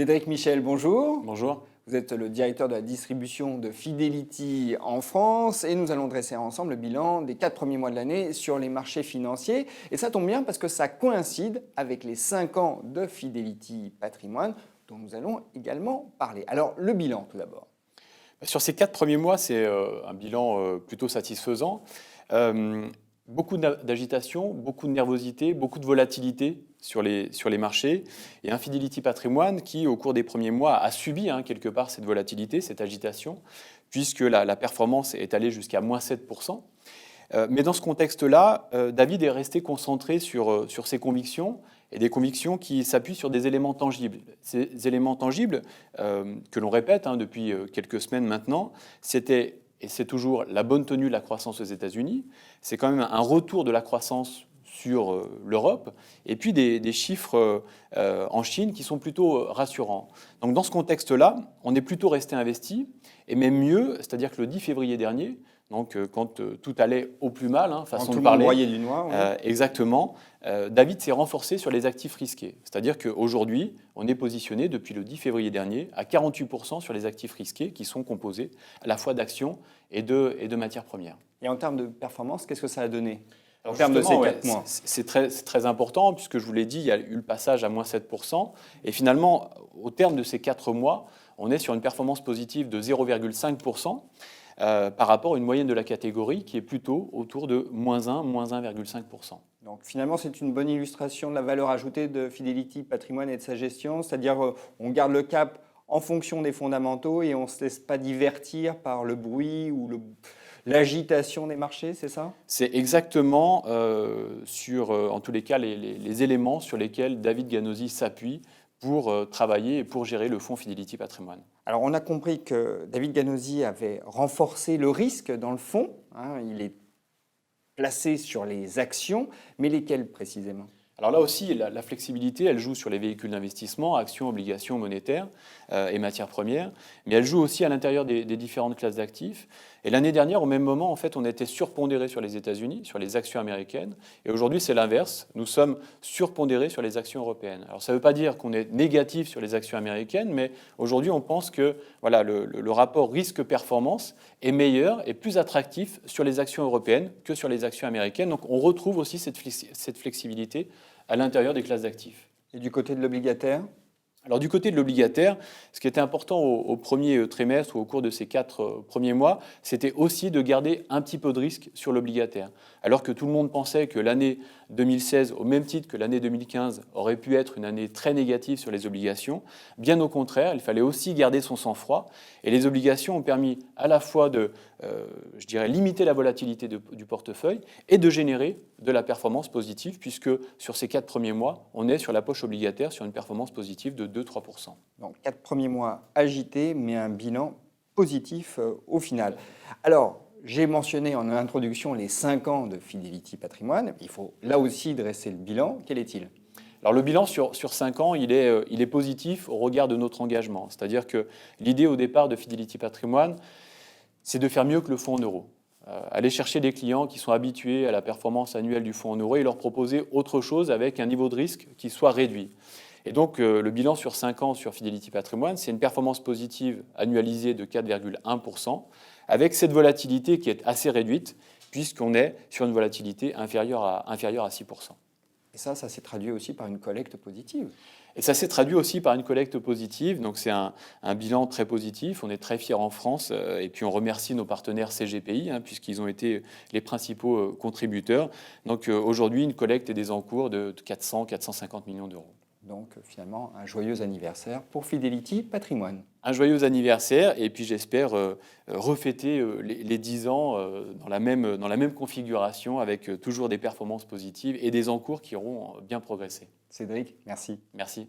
Cédric Michel, bonjour. Bonjour. Vous êtes le directeur de la distribution de Fidelity en France et nous allons dresser ensemble le bilan des 4 premiers mois de l'année sur les marchés financiers. Et ça tombe bien parce que ça coïncide avec les 5 ans de Fidelity Patrimoine dont nous allons également parler. Alors, le bilan tout d'abord. Sur ces 4 premiers mois, c'est un bilan plutôt satisfaisant. Beaucoup d'agitation, beaucoup de nervosité, beaucoup de volatilité sur les marchés. Et un Fidelity Patrimoine qui, au cours des premiers mois, a subi quelque part cette volatilité, cette agitation, puisque la performance est allée jusqu'à moins 7%. Mais dans ce contexte-là, David est resté concentré sur ses convictions, et des convictions qui s'appuient sur des éléments tangibles. Ces éléments tangibles, que l'on répète depuis quelques semaines maintenant, c'était, et c'est toujours, la bonne tenue de la croissance aux États-Unis, c'est quand même un retour de la croissance sur l'Europe, et puis des chiffres en Chine qui sont plutôt rassurants. Donc dans ce contexte-là, on est plutôt resté investi, et même mieux, c'est-à-dire que le 10 février dernier, donc quand tout allait au plus mal, façon de parler, broyé du noir. Oui. Exactement, David s'est renforcé sur les actifs risqués. C'est-à-dire qu'aujourd'hui, on est positionné depuis le 10 février dernier à 48% sur les actifs risqués qui sont composés à la fois d'actions et de matières premières. Et en termes de performance, qu'est-ce que ça a donné en termes de ces 4 mois? C'est très important, puisque je vous l'ai dit, il y a eu le passage à moins 7%. Et finalement, au terme de ces 4 mois, on est sur une performance positive de 0,5%. Par rapport à une moyenne de la catégorie qui est plutôt autour de moins 1, moins 1,5%. Donc finalement, c'est une bonne illustration de la valeur ajoutée de Fidelity Patrimoine et de sa gestion, c'est-à-dire on garde le cap en fonction des fondamentaux et on ne se laisse pas divertir par le bruit ou l'agitation des marchés, c'est ça? C'est exactement en tous les cas, les éléments sur lesquels David Ganosi s'appuie pour travailler et pour gérer le fonds Fidelity Patrimoine. Alors on a compris que David Ganosi avait renforcé le risque dans le fonds. Il est placé sur les actions, mais lesquelles précisément? Alors là aussi, la flexibilité, elle joue sur les véhicules d'investissement, actions, obligations monétaires et matières premières, mais elle joue aussi à l'intérieur des différentes classes d'actifs. Et l'année dernière, au même moment, en fait, on était surpondéré sur les États-Unis, sur les actions américaines, et aujourd'hui, c'est l'inverse. Nous sommes surpondérés sur les actions européennes. Alors ça ne veut pas dire qu'on est négatif sur les actions américaines, mais aujourd'hui, on pense que le rapport risque-performance est meilleur et plus attractif sur les actions européennes que sur les actions américaines. Donc on retrouve aussi cette flexibilité à l'intérieur des classes d'actifs. Et du côté de l'obligataire? Alors du côté de l'obligataire, ce qui était important au premier trimestre ou au cours de ces 4 premiers mois, c'était aussi de garder un petit peu de risque sur l'obligataire. Alors que tout le monde pensait que l'année 2016, au même titre que l'année 2015, aurait pu être une année très négative sur les obligations, bien au contraire, il fallait aussi garder son sang-froid. Et les obligations ont permis à la fois de, limiter la volatilité du portefeuille et de générer de la performance positive, puisque sur ces 4 premiers mois, on est sur la poche obligataire sur une performance positive de 2-3%. Donc 4 premiers mois agités, mais un bilan positif au final. Alors, j'ai mentionné en introduction les 5 ans de Fidelity Patrimoine. Il faut là aussi dresser le bilan. Quel est-il? Alors le bilan sur 5 ans, il est positif au regard de notre engagement. C'est-à-dire que l'idée au départ de Fidelity Patrimoine, c'est de faire mieux que le fonds en euros. Aller chercher des clients qui sont habitués à la performance annuelle du fonds en euros et leur proposer autre chose avec un niveau de risque qui soit réduit. Et donc le bilan sur 5 ans sur Fidelity Patrimoine, c'est une performance positive annualisée de 4,1%, avec cette volatilité qui est assez réduite, puisqu'on est sur une volatilité inférieure à 6%. Et ça s'est traduit aussi par une collecte positive. Et ça s'est traduit aussi par une collecte positive, donc c'est un bilan très positif, on est très fiers en France, et puis on remercie nos partenaires CGPI, puisqu'ils ont été les principaux contributeurs. Donc aujourd'hui, une collecte et des encours de 400-450 millions d'euros. Donc finalement, un joyeux anniversaire pour Fidelity Patrimoine. Un joyeux anniversaire, et puis j'espère refêter les 10 ans dans la même configuration, avec toujours des performances positives et des encours qui auront bien progressé. Cédric, merci. Merci.